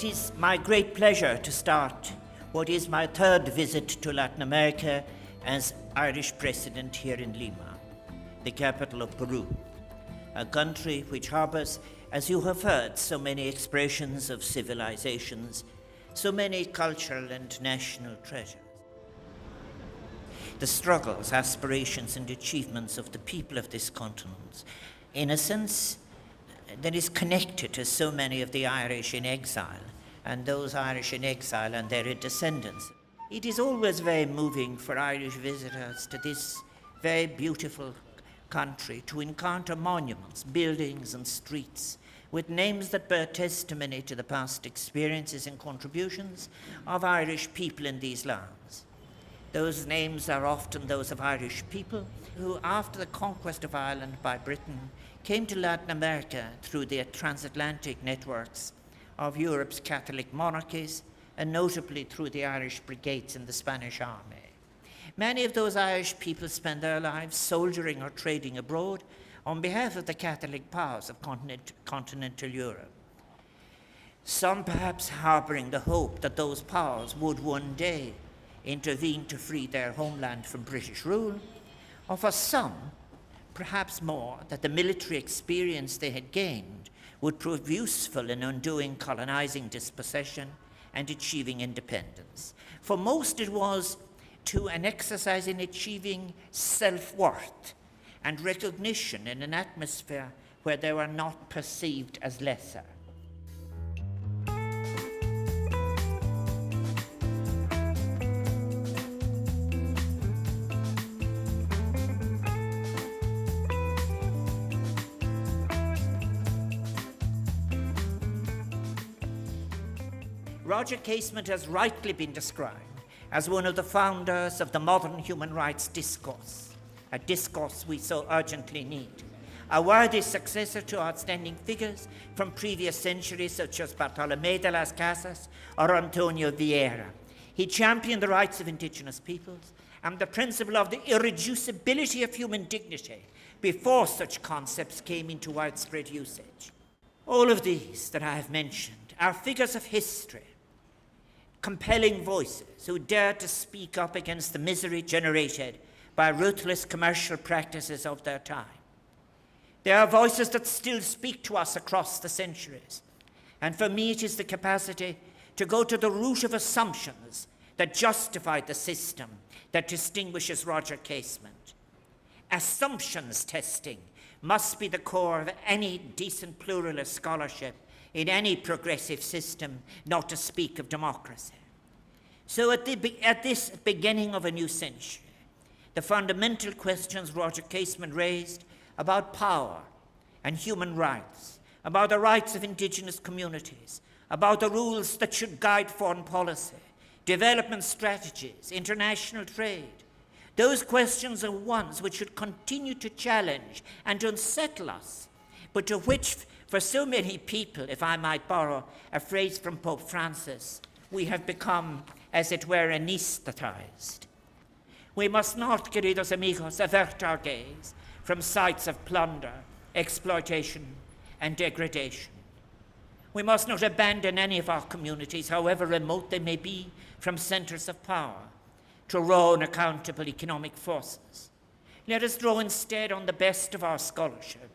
It is my great pleasure to start what is my third visit to Latin America as Irish President here in Lima, the capital of Peru, a country which harbors, as you have heard, so many expressions of civilizations, so many cultural and national treasures. The struggles, aspirations, and achievements of the people of this continent, in a sense, that is connected to so many of the Irish in exile, and those Irish in exile and their descendants. It is always very moving for Irish visitors to this very beautiful country to encounter monuments, buildings, and streets with names that bear testimony to the past experiences and contributions of Irish people in these lands. Those names are often those of Irish people who, after the conquest of Ireland by Britain, came to Latin America through the transatlantic networks of Europe's Catholic monarchies, and notably through the Irish brigades in the Spanish army. Many of those Irish people spent their lives soldiering or trading abroad on behalf of the Catholic powers of continental Europe. Some perhaps harboring the hope that those powers would one day intervene to free their homeland from British rule, or for some, perhaps more, that the military experience they had gained would prove useful in undoing colonizing dispossession and achieving independence. For most, it was to an exercise in achieving self-worth and recognition in an atmosphere where they were not perceived as lesser. Roger Casement has rightly been described as one of the founders of the modern human rights discourse, a discourse we so urgently need. A worthy successor to outstanding figures from previous centuries such as Bartolomé de las Casas or Antonio Vieira. He championed the rights of indigenous peoples and the principle of the irreducibility of human dignity before such concepts came into widespread usage. All of these that I have mentioned are figures of history, compelling voices who dared to speak up against the misery generated by ruthless commercial practices of their time. They are voices that still speak to us across the centuries. And for me, it is the capacity to go to the root of assumptions that justify the system that distinguishes Roger Casement. Assumptions testing must be the core of any decent pluralist scholarship in any progressive system, not to speak of democracy. So at this beginning of a new century, the fundamental questions Roger Casement raised about power and human rights, about the rights of indigenous communities, about the rules that should guide foreign policy, development strategies, international trade, those questions are ones which should continue to challenge and unsettle us, but to which, for so many people, if I might borrow a phrase from Pope Francis, we have become, as it were, anesthetized. We must not, queridos amigos, avert our gaze from sites of plunder, exploitation, and degradation. We must not abandon any of our communities, however remote they may be from centers of power, to raw, unaccountable economic forces. Let us draw instead on the best of our scholarship,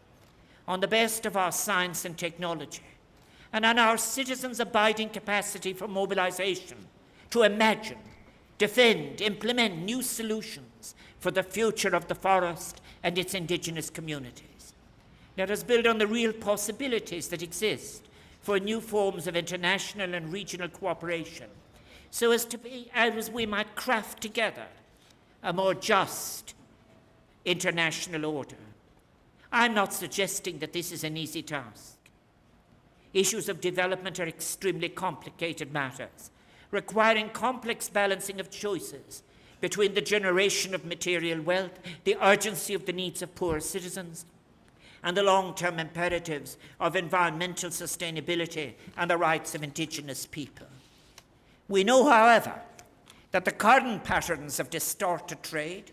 on the best of our science and technology, and on our citizens' abiding capacity for mobilization to imagine, defend, implement new solutions for the future of the forest and its indigenous communities. Let us build on the real possibilities that exist for new forms of international and regional cooperation, so as we might craft together a more just international order. I'm not suggesting that this is an easy task. Issues of development are extremely complicated matters, requiring complex balancing of choices between the generation of material wealth, the urgency of the needs of poor citizens, and the long-term imperatives of environmental sustainability and the rights of indigenous people. We know, however, that the current patterns of distorted trade,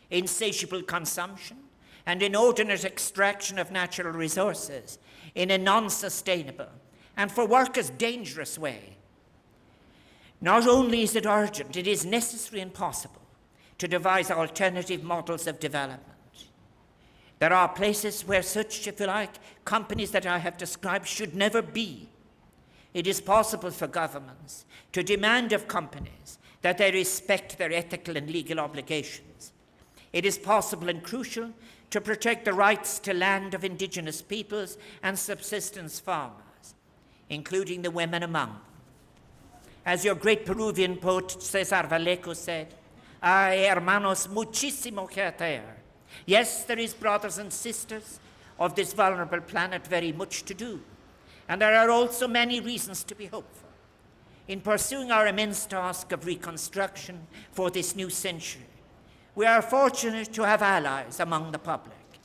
insatiable consumption, and inordinate extraction of natural resources in a non-sustainable and for workers, dangerous way. Not only is it urgent, it is necessary and possible to devise alternative models of development. There are places where such, if you like, companies that I have described should never be. It is possible for governments to demand of companies that they respect their ethical and legal obligations. It is possible and crucial to protect the rights to land of indigenous peoples and subsistence farmers, including the women among them. As your great Peruvian poet Cesar Vallejo said, "Hay hermanos muchísimo que hacer." Yes, there is, brothers and sisters of this vulnerable planet, very much to do. And there are also many reasons to be hopeful. In pursuing our immense task of reconstruction for this new century, we are fortunate to have allies among the public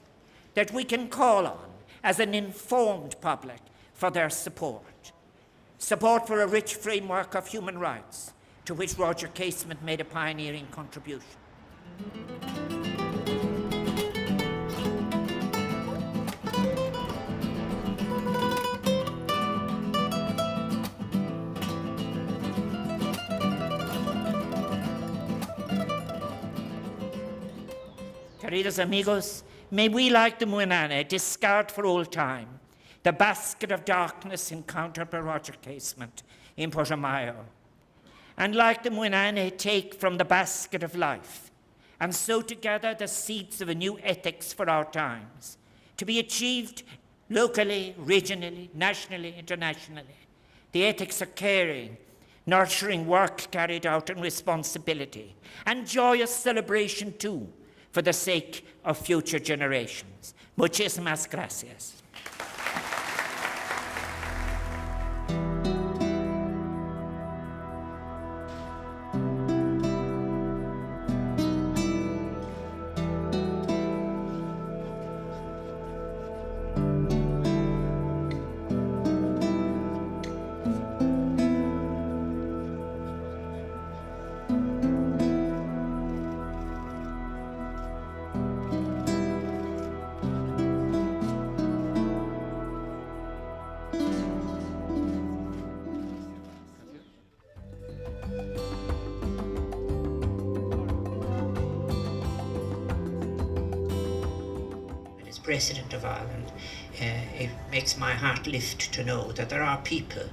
that we can call on as an informed public for their support. Support for a rich framework of human rights, to which Roger Casement made a pioneering contribution. Queridos amigos, may we, like the Muinane, discard for all time the basket of darkness encountered by Roger Casement in Putumayo, and like the Muinane, take from the basket of life and sow together the seeds of a new ethics for our times, to be achieved locally, regionally, nationally, internationally. The ethics of caring, nurturing work carried out in responsibility, and joyous celebration too, for the sake of future generations. Muchísimas gracias. President of Ireland, it makes my heart lift to know that there are people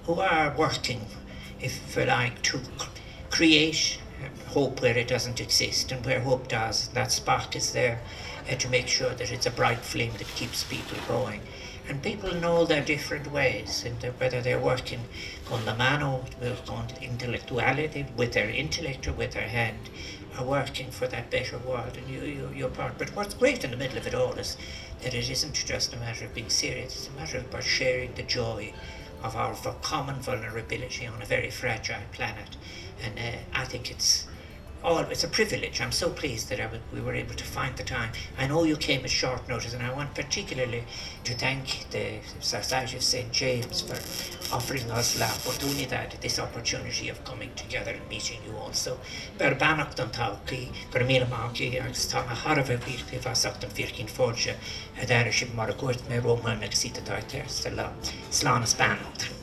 who are working, if you like, to create hope where it doesn't exist, and where hope does, that spark is there to make sure that it's a bright flame that keeps people going. And people in all their different ways, and whether they're working con la mano, con intellectuality, with their intellect or with their hand, are working for that better world, and you're part. But what's great in the middle of it all is that it isn't just a matter of being serious, it's a matter of sharing the joy of our common vulnerability on a very fragile planet. And I think it's a privilege. I'm so pleased that we were able to find the time. I know you came at short notice, and I want particularly to thank the Society of St. James for offering us la oportunidad, this opportunity of coming together and meeting you all. So, per banach don tauki, per mila mauki, agus tá na harfa virti fasach don virkin forge, there ship mar gurt me Roman exita taiter, slanas banach.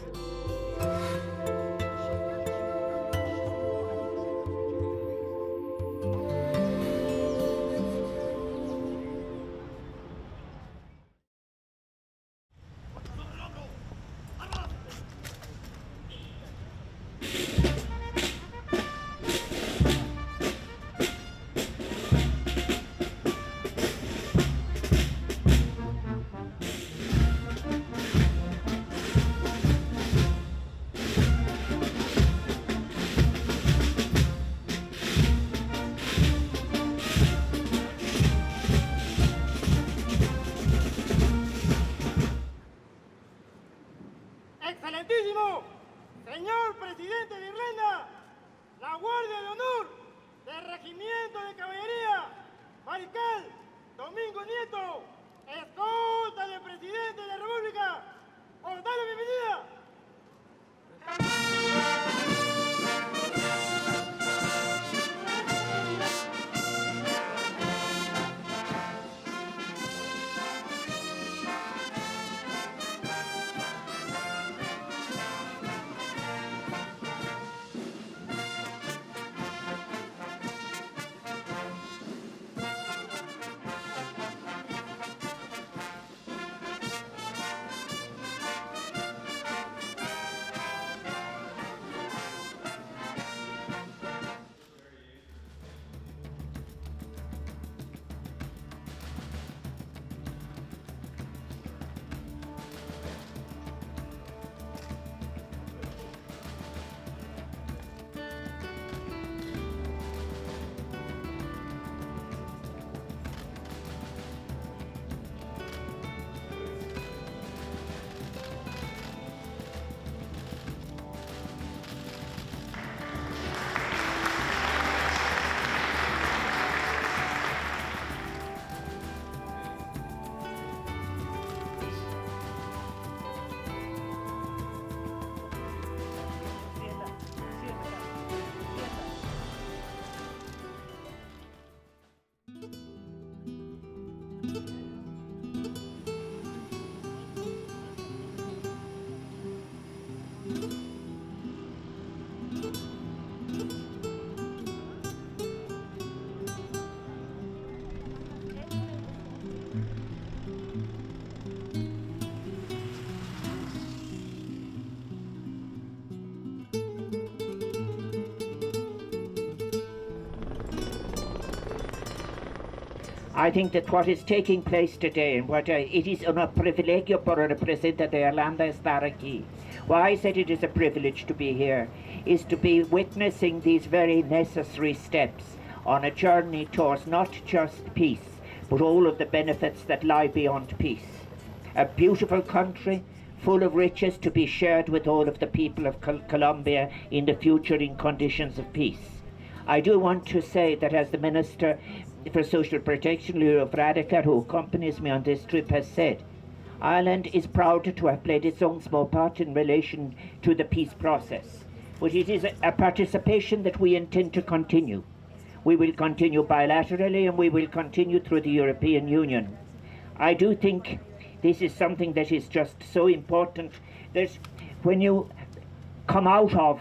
I think that what is taking place today, and what it is un privilegio por representante de Irlanda estar aquí. Why I said it is a privilege to be here is to be witnessing these very necessary steps on a journey towards not just peace, but all of the benefits that lie beyond peace. A beautiful country full of riches to be shared with all of the people of Colombia in the future in conditions of peace. I do want to say that as the Minister for Social Protection, Leo Varadkar, who accompanies me on this trip, has said, Ireland is proud to have played its own small part in relation to the peace process, but it is a participation that we intend to continue. We will continue bilaterally and we will continue through the European Union. I do think this is something that is just so important that when you come out of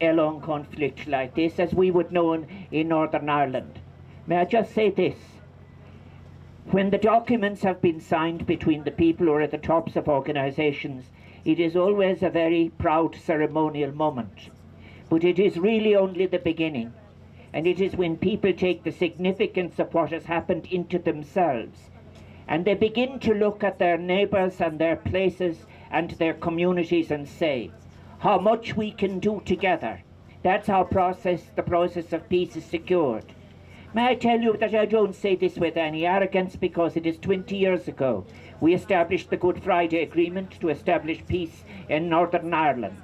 a long conflict like this, as we would know in Northern Ireland, may I just say this? When the documents have been signed between the people who are at the tops of organisations, it is always a very proud ceremonial moment. But it is really only the beginning. And it is when people take the significance of what has happened into themselves, and they begin to look at their neighbours and their places and their communities and say, how much we can do together. That's how the process of peace is secured. May I tell you that I don't say this with any arrogance, because it is 20 years ago we established the Good Friday Agreement to establish peace in Northern Ireland.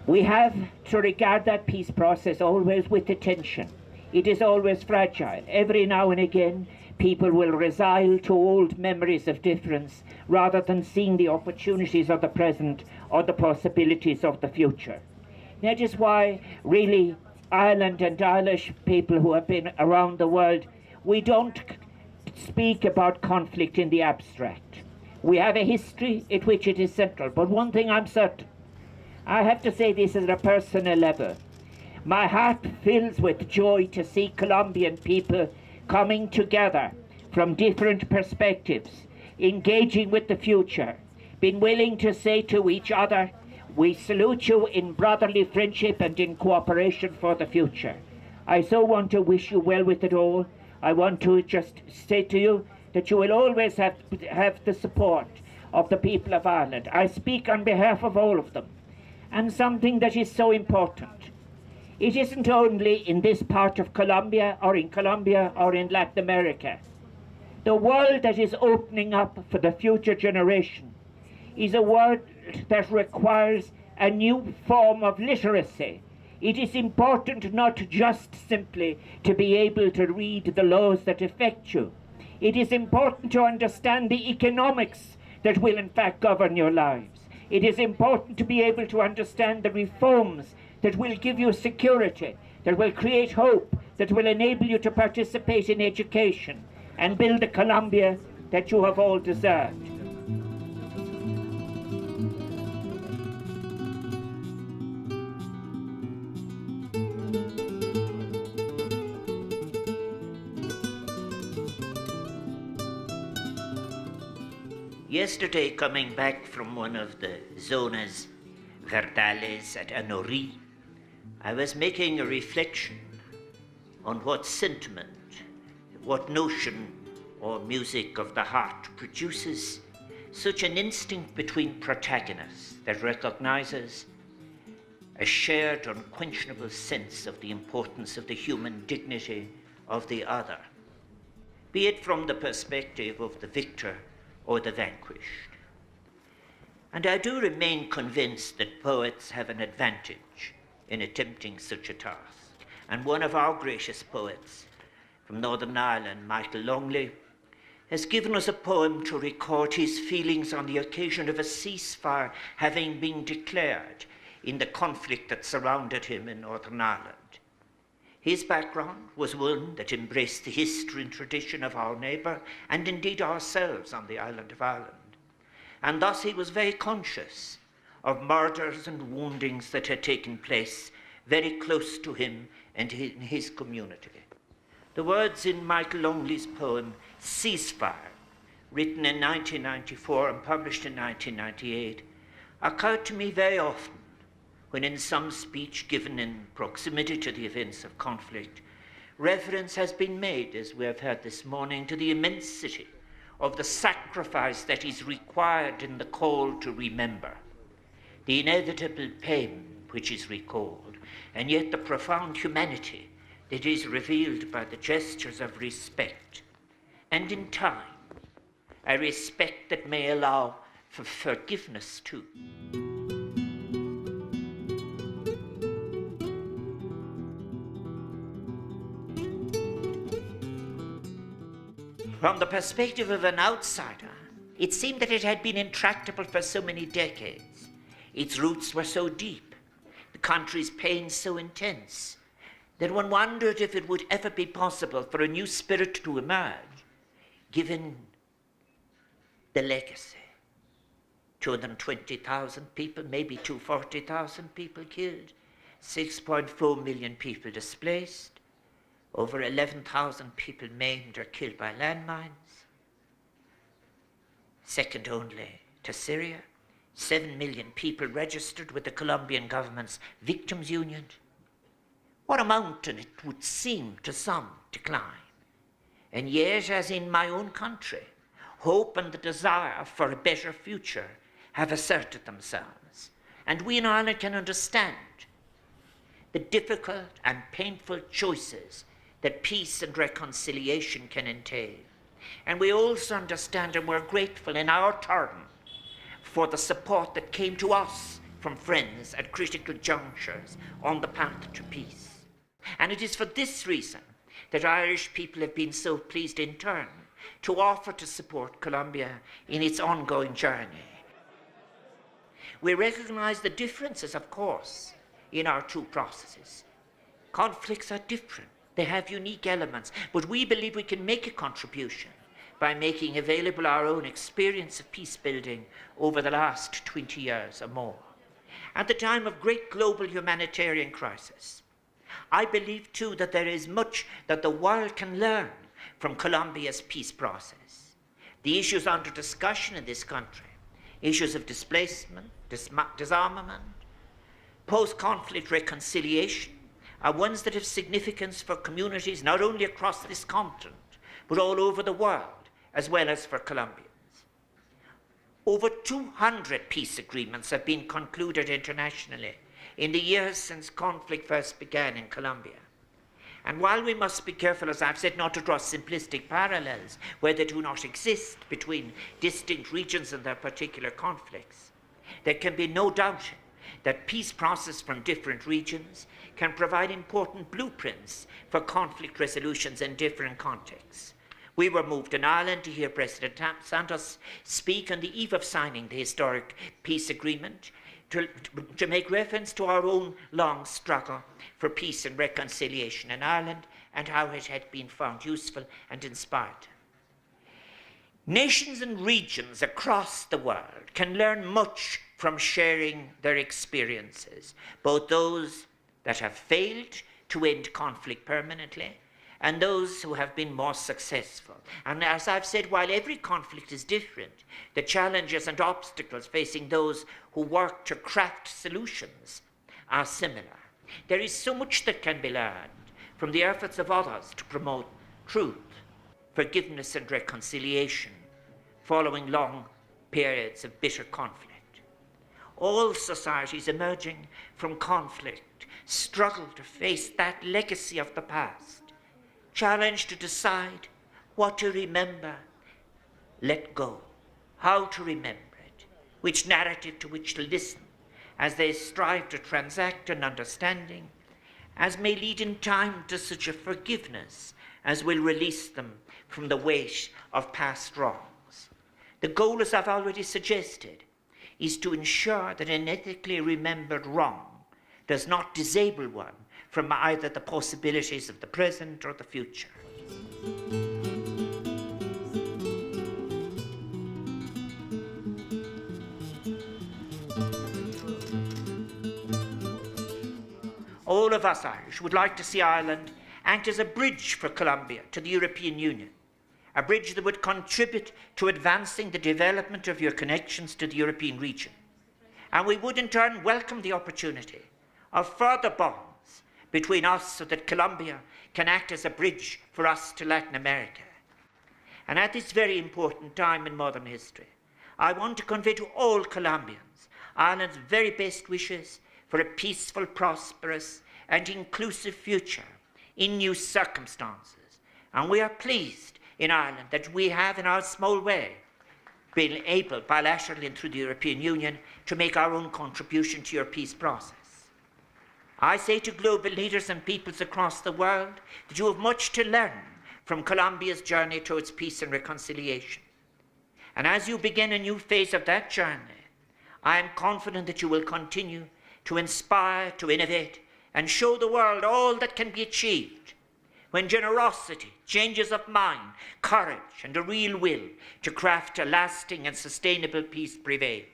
We have to regard that peace process always with attention. It is always fragile. Every now and again people will resile to old memories of difference rather than seeing the opportunities of the present or the possibilities of the future. That is why really Ireland and Irish people who have been around the world, we don't speak about conflict in the abstract. We have a history in which it is central. But one thing I'm certain, I have to say this at a personal level. My heart fills with joy to see Colombian people coming together from different perspectives, engaging with the future, being willing to say to each other, we salute you in brotherly friendship and in cooperation for the future. I so want to wish you well with it all. I want to just say to you that you will always have the support of the people of Ireland. I speak on behalf of all of them. And something that is so important. It isn't only in this part of Colombia or in Latin America. The world that is opening up for the future generation is a world that requires a new form of literacy. It is important not just simply to be able to read the laws that affect you. It is important to understand the economics that will in fact govern your lives. It is important to be able to understand the reforms that will give you security, that will create hope, that will enable you to participate in education and build a Colombia that you have all deserved. Yesterday, coming back from one of the zonas verdales at Anori, I was making a reflection on what sentiment, what notion or music of the heart produces such an instinct between protagonists that recognizes a shared unquenchable sense of the importance of the human dignity of the other, be it from the perspective of the victor or the vanquished. And I do remain convinced that poets have an advantage in attempting such a task. And one of our greatest poets from Northern Ireland, Michael Longley, has given us a poem to record his feelings on the occasion of a ceasefire having been declared in the conflict that surrounded him in Northern Ireland. His background was one that embraced the history and tradition of our neighbour, and indeed ourselves on the island of Ireland. And thus he was very conscious of murders and woundings that had taken place very close to him and in his community. The words in Michael Longley's poem, Ceasefire, written in 1994 and published in 1998, occurred to me very often when in some speech given in proximity to the events of conflict, reference has been made, as we have heard this morning, to the immensity of the sacrifice that is required in the call to remember, the inevitable pain which is recalled, and yet the profound humanity that is revealed by the gestures of respect, and in time, a respect that may allow for forgiveness too. From the perspective of an outsider, it seemed that it had been intractable for so many decades. Its roots were so deep, the country's pain so intense, that one wondered if it would ever be possible for a new spirit to emerge, given the legacy. 220,000 people, maybe 240,000 people killed, 6.4 million people displaced, over 11,000 people maimed or killed by landmines, second only to Syria, 7 million people registered with the Colombian government's Victims' Union. What a mountain it would seem to some to climb. And yet, as in my own country, hope and the desire for a better future have asserted themselves. And we in Ireland can understand the difficult and painful choices that peace and reconciliation can entail. And we also understand and we're grateful in our turn for the support that came to us from friends at critical junctures on the path to peace. And it is for this reason that Irish people have been so pleased in turn to offer to support Colombia in its ongoing journey. We recognize the differences, of course, in our two processes. Conflicts are different. They have unique elements, but we believe we can make a contribution by making available our own experience of peace building over the last 20 years or more. At the time of great global humanitarian crisis, I believe too that there is much that the world can learn from Colombia's peace process. The issues under discussion in this country, issues of displacement, disarmament, post-conflict reconciliation, are ones that have significance for communities not only across this continent, but all over the world, as well as for Colombians. Over 200 peace agreements have been concluded internationally in the years since conflict first began in Colombia. And while we must be careful, as I've said, not to draw simplistic parallels where they do not exist between distinct regions and their particular conflicts, there can be no doubt that peace process from different regions can provide important blueprints for conflict resolutions in different contexts. We were moved in Ireland to hear President Santos speak on the eve of signing the historic peace agreement to make reference to our own long struggle for peace and reconciliation in Ireland and how it had been found useful and inspired. Nations and regions across the world can learn much from sharing their experiences, both those that have failed to end conflict permanently and those who have been more successful. And as I've said, while every conflict is different, the challenges and obstacles facing those who work to craft solutions are similar. There is so much that can be learned from the efforts of others to promote truth, forgiveness and reconciliation following long periods of bitter conflict. All societies emerging from conflict struggle to face that legacy of the past, challenged to decide what to remember, let go, how to remember it, which narrative to which to listen, as they strive to transact an understanding, as may lead in time to such a forgiveness as will release them from the weight of past wrongs. The goal, as I've already suggested, is to ensure that an ethically remembered wrong does not disable one from either the possibilities of the present or the future. All of us Irish would like to see Ireland act as a bridge for Colombia to the European Union, a bridge that would contribute to advancing the development of your connections to the European region. And we would in turn welcome the opportunity of further bonds between us so that Colombia can act as a bridge for us to Latin America. And at this very important time in modern history, I want to convey to all Colombians Ireland's very best wishes for a peaceful, prosperous, and inclusive future in new circumstances. And we are pleased in Ireland that we have, in our small way, been able, bilaterally and through the European Union, to make our own contribution to your peace process. I say to global leaders and peoples across the world that you have much to learn from Colombia's journey towards peace and reconciliation. And as you begin a new phase of that journey, I am confident that you will continue to inspire, to innovate, and show the world all that can be achieved when generosity, changes of mind, courage, and a real will to craft a lasting and sustainable peace prevails.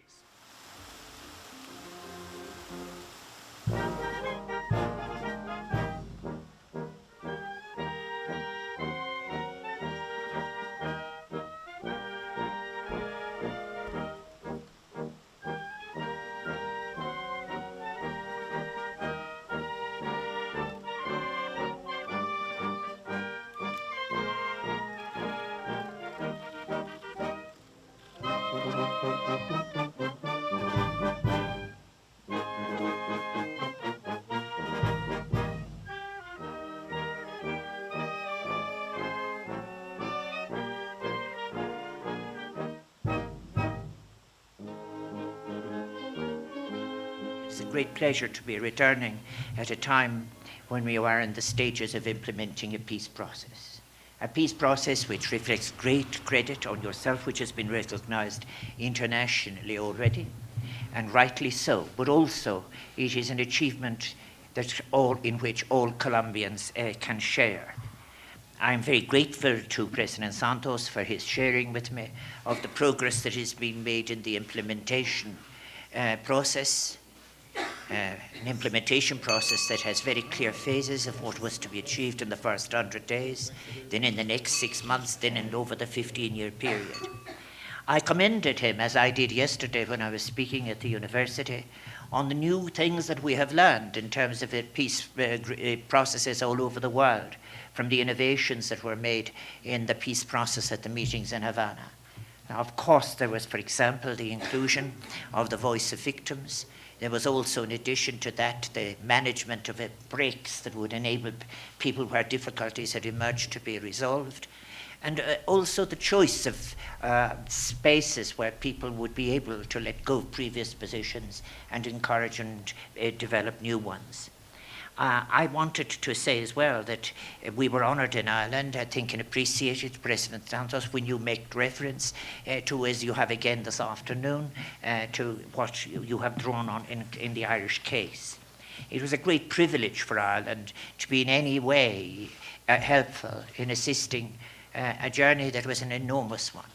It's a great pleasure to be returning at a time when we are in the stages of implementing a peace process. A peace process which reflects great credit on yourself, which has been recognized internationally already, and rightly so, but also it is an achievement in which all Colombians can share. I'm very grateful to President Santos for his sharing with me of the progress that is being made in the implementation process. An implementation process that has very clear phases of what was to be achieved in the first 100 days, then in the next 6 months, then in over the 15-year period. I commended him, as I did yesterday when I was speaking at the university, on the new things that we have learned in terms of peace processes all over the world, from the innovations that were made in the peace process at the meetings in Havana. Now, of course, there was, for example, the inclusion of the voice of victims. There was also, in addition to that, the management of breaks that would enable people where difficulties had emerged to be resolved. And also the choice of spaces where people would be able to let go of previous positions and encourage and develop new ones. I wanted to say as well that we were honoured in Ireland, I think, and appreciated President Santos when you make reference to, as you have again this afternoon, to what you have drawn on in the Irish case. It was a great privilege for Ireland to be in any way helpful in assisting a journey that was an enormous one.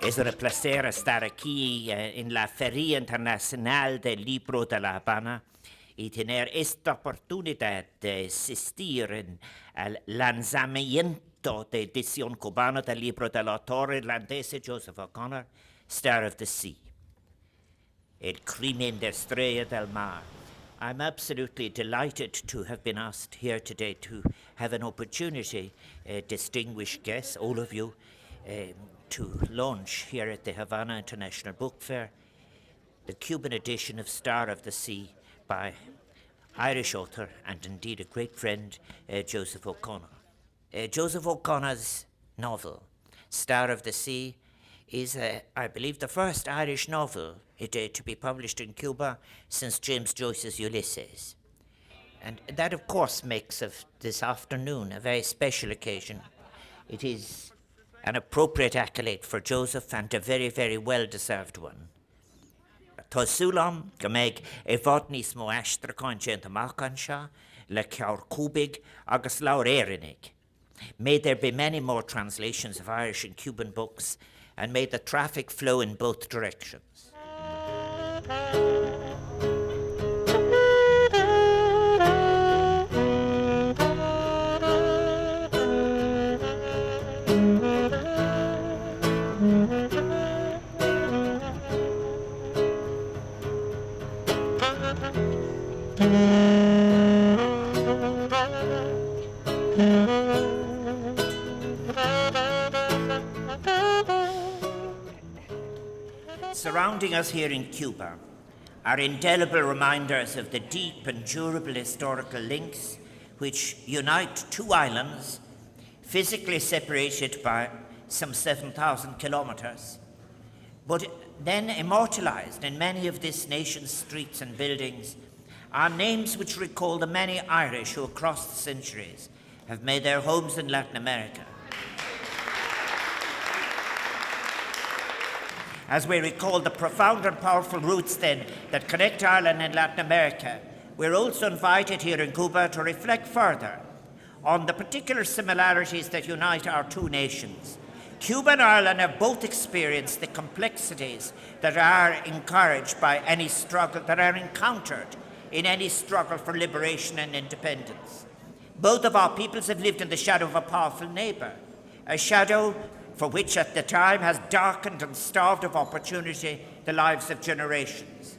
Es un placer estar aquí en la Feria Internacional del Libro de La Habana y tener esta oportunidad de asistir al lanzamiento de edición cubana del libro del autor irlandés Joseph O'Connor, Star of the Sea, El crimen de Estrella del Mar. I'm absolutely delighted to have been asked here today to have an opportunity, distinguished guests, all of you, to launch here at the Havana International Book Fair the Cuban edition of Star of the Sea by Irish author and indeed a great friend, Joseph O'Connor. Joseph O'Connor's novel, Star of the Sea, is, I believe, the first Irish novel to be published in Cuba since James Joyce's Ulysses. And that, of course, makes of this afternoon a very special occasion. It is an appropriate accolade for Joseph and a very, very well-deserved one. Tosúlam go méid bhfad níos mó eistre cáinte amach anseo le ceár cúbig agus leabhar éireannig. May there be many more translations of Irish and Cuban books, and may the traffic flow in both directions. Surrounding us here in Cuba are indelible reminders of the deep and durable historical links which unite two islands, physically separated by some 7,000 kilometers, but then immortalized in many of this nation's streets and buildings are names which recall the many Irish who across the centuries have made their homes in Latin America. As we recall the profound and powerful roots then that connect Ireland and Latin America, we're also invited here in Cuba to reflect further on the particular similarities that unite our two nations. Cuba and Ireland have both experienced the complexities that are encouraged by any struggle, that are encountered in any struggle for liberation and independence. Both of our peoples have lived in the shadow of a powerful neighbour, a shadow for which at the time has darkened and starved of opportunity the lives of generations.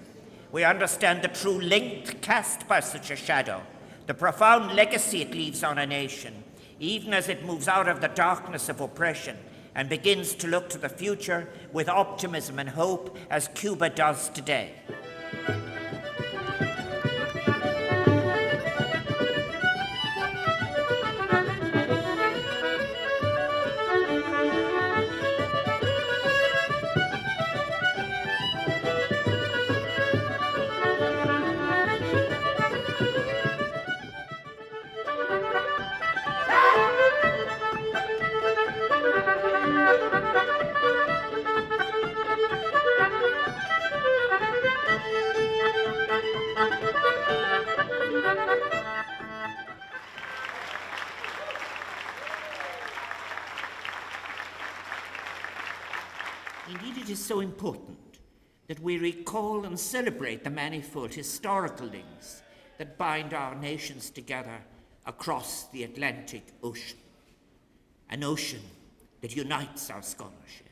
We understand the true link cast by such a shadow, the profound legacy it leaves on a nation, even as it moves out of the darkness of oppression and begins to look to the future with optimism and hope, as Cuba does today. Indeed, it is so important that we recall and celebrate the manifold historical links that bind our nations together across the Atlantic Ocean. An ocean that unites our scholarship,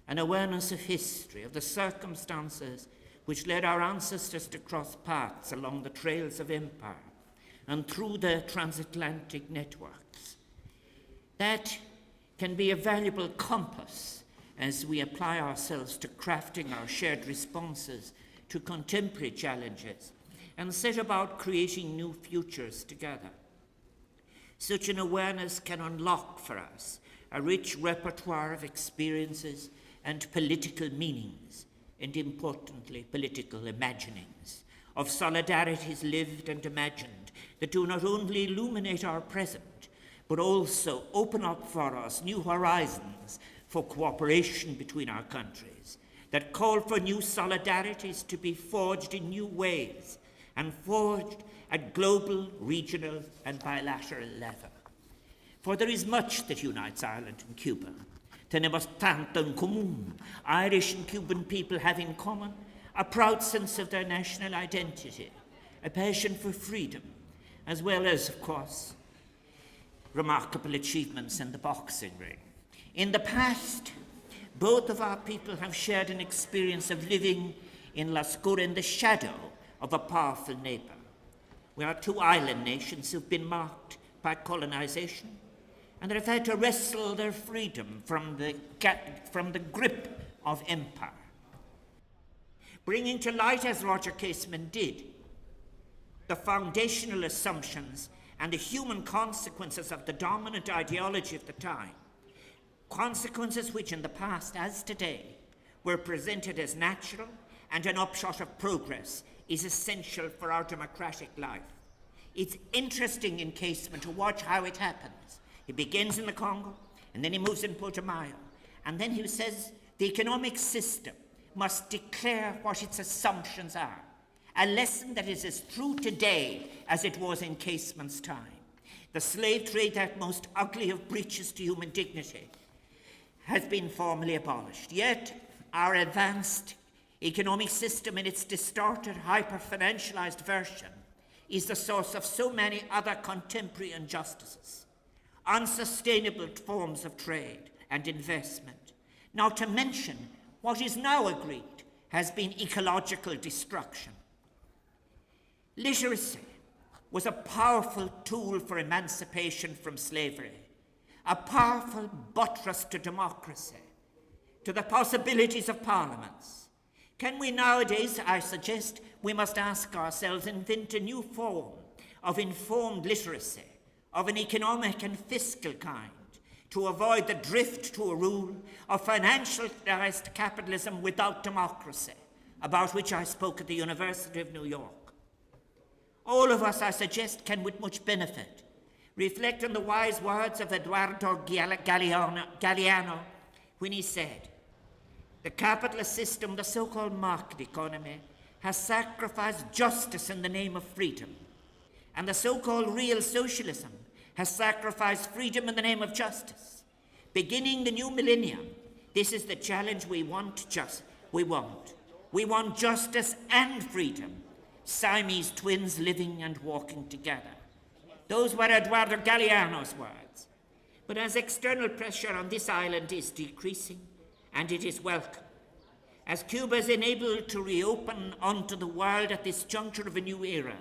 an awareness of history, of the circumstances which led our ancestors to cross paths along the trails of empire and through the transatlantic networks. That can be a valuable compass as we apply ourselves to crafting our shared responses to contemporary challenges and set about creating new futures together. Such an awareness can unlock for us a rich repertoire of experiences and political meanings, and importantly, political imaginings, of solidarities lived and imagined that do not only illuminate our present, but also open up for us new horizons for cooperation between our countries, that call for new solidarities to be forged in new ways and forged at global, regional, and bilateral level. For there is much that unites Ireland and Cuba. Tenemos tanto en común. Irish and Cuban people have in common a proud sense of their national identity, a passion for freedom, as well as, of course, remarkable achievements in the boxing ring. In the past, both of our people have shared an experience of living in La Scura in the shadow of a powerful neighbour. We are two island nations who've been marked by colonization and have had to wrestle their freedom from the grip of empire. Bringing to light, as Roger Casement did, the foundational assumptions and the human consequences of the dominant ideology of the time, consequences which in the past, as today, were presented as natural and an upshot of progress, is essential for our democratic life. It's interesting in Casement to watch how it happens. He begins in the Congo, and then he moves in Putumayo, and then he says the economic system must declare what its assumptions are. A lesson that is as true today as it was in Casement's time. The slave trade, that most ugly of breaches to human dignity, has been formally abolished. Yet our advanced economic system in its distorted, hyper-financialized version is the source of so many other contemporary injustices, unsustainable forms of trade and investment, not to mention what is now agreed has been ecological destruction. Literacy was a powerful tool for emancipation from slavery, a powerful buttress to democracy, to the possibilities of parliaments. Can we nowadays, I suggest, we must ask ourselves, invent a new form of informed literacy, of an economic and fiscal kind, to avoid the drift to a rule of financialized capitalism without democracy, about which I spoke at the University of New York. All of us, I suggest, can with much benefit reflect on the wise words of Eduardo Galeano when he said, "The capitalist system, the so-called market economy, has sacrificed justice in the name of freedom, and the so-called real socialism has sacrificed freedom in the name of justice. Beginning the new millennium, this is the challenge we want. We want justice and freedom, Siamese twins living and walking together." Those were Eduardo Galeano's words. But as external pressure on this island is decreasing, and it is welcome, as Cuba is enabled to reopen onto the world at this juncture of a new era,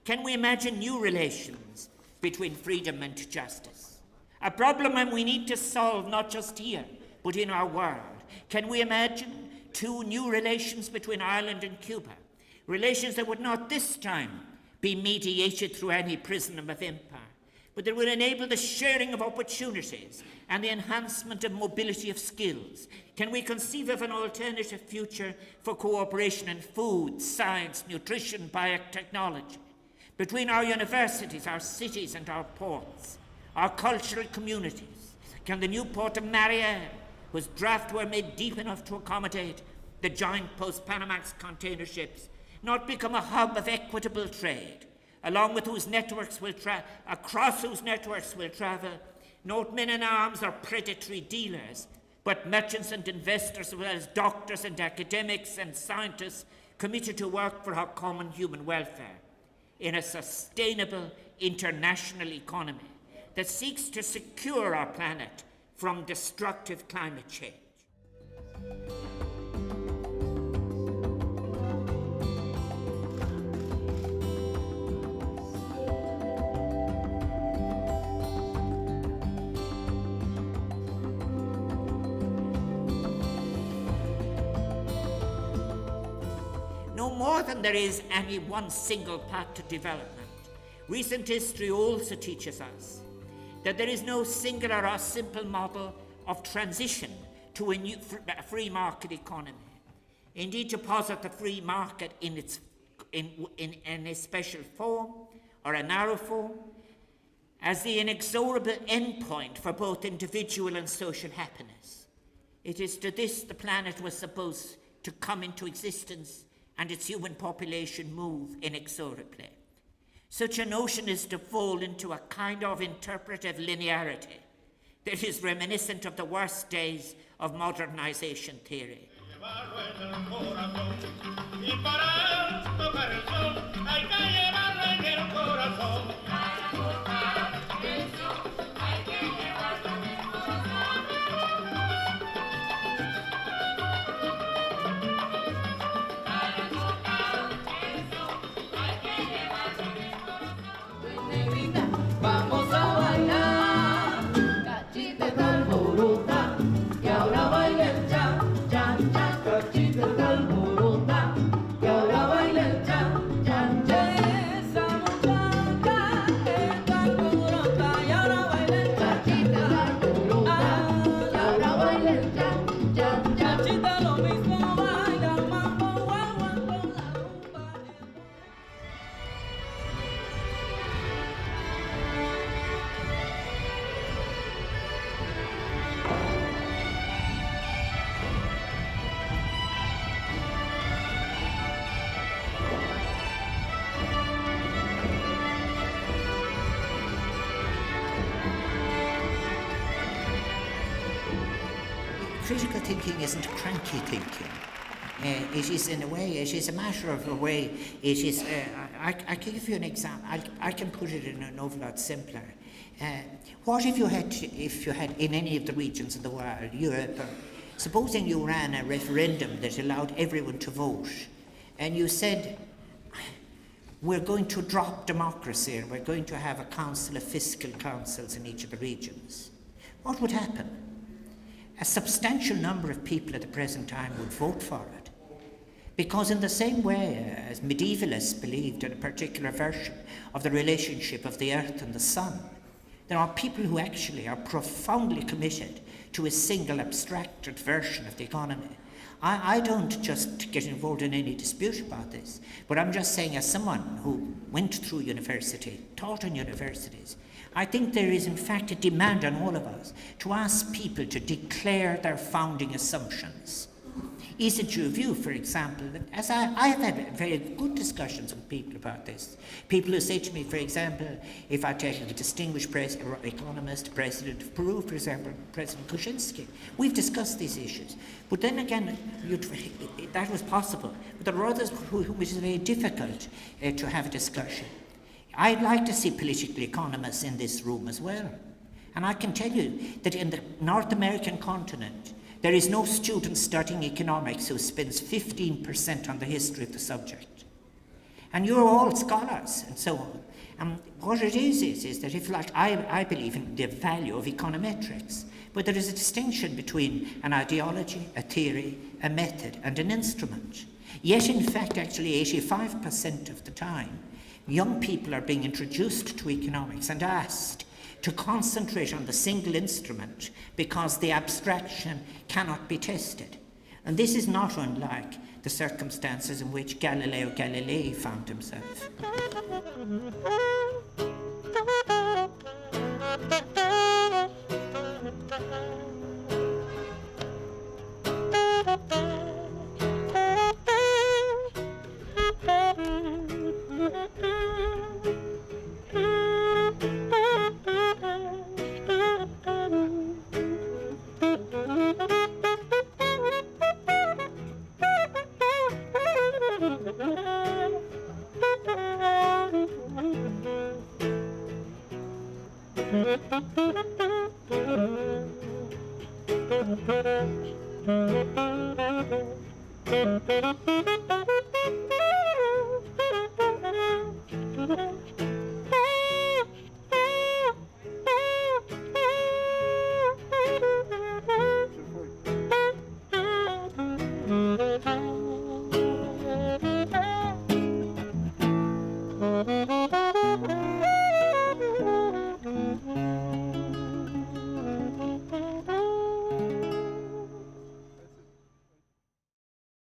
can we imagine new relations between freedom and justice? A problem we need to solve not just here, but in our world. Can we imagine two new relations between Ireland and Cuba? Relations that would not this time be mediated through any prism of empire, but that would enable the sharing of opportunities and the enhancement of mobility of skills. Can we conceive of an alternative future for cooperation in food, science, nutrition, biotechnology, between our universities, our cities and our ports, our cultural communities? Can the new port of Marianne, whose draft were made deep enough to accommodate the giant post-Panamax container ships, not become a hub of equitable trade, along with across whose networks will travel not men in arms or predatory dealers, but merchants and investors, as well as doctors and academics and scientists committed to work for our common human welfare in a sustainable international economy that seeks to secure our planet from destructive climate change. No more than there is any one single path to development, recent history also teaches us that there is no singular or simple model of transition to a new free market economy. Indeed, to posit the free market in a special form or a narrow form as the inexorable endpoint for both individual and social happiness. It is to this the planet was supposed to come into existence and its human population move inexorably. Such a notion is to fall into a kind of interpretive linearity that is reminiscent of the worst days of modernization theory. Vamos a bailar, cachita está alborota, y ahora baila el chan, chan, chan, cachita está alborota, y ahora baila el chan, chan, chan. Esa muchacha está alborota, y ahora baila el cachita está alborota, y ahora baila el chan, chan, chan. Cachita lo mismo baila, mambo, guau, con la rumba. Critical thinking isn't cranky thinking. It is, in a way, it is a matter of a way. It is. I can give you an example. I can put it in an awful lot simpler. What if you had, in any of the regions of the world, Europe, supposing you ran a referendum that allowed everyone to vote, and you said, we're going to drop democracy and we're going to have a council of fiscal councils in each of the regions, what would happen? A substantial number of people at the present time would vote for it. Because in the same way as medievalists believed in a particular version of the relationship of the earth and the sun, there are people who actually are profoundly committed to a single abstracted version of the economy. I don't just get involved in any dispute about this, but I'm just saying, as someone who went through university, taught in universities, I think there is in fact a demand on all of us to ask people to declare their founding assumptions. Is it your view, for example, that as I have had very good discussions with people about this, people who say to me, for example, if I take a distinguished economist, president of Peru, for example, President Kuczynski, we've discussed these issues. But then again, that was possible. But there are others whom it is very difficult to have a discussion. I'd like to see political economists in this room as well. And I can tell you that in the North American continent, there is no student studying economics who spends 15% on the history of the subject. And you're all scholars and so on. And what it is that if, like, I believe in the value of econometrics, but there is a distinction between an ideology, a theory, a method, and an instrument. Yet, in fact, actually 85% of the time, young people are being introduced to economics and asked to concentrate on the single instrument because the abstraction cannot be tested. And this is not unlike the circumstances in which Galileo Galilei found himself.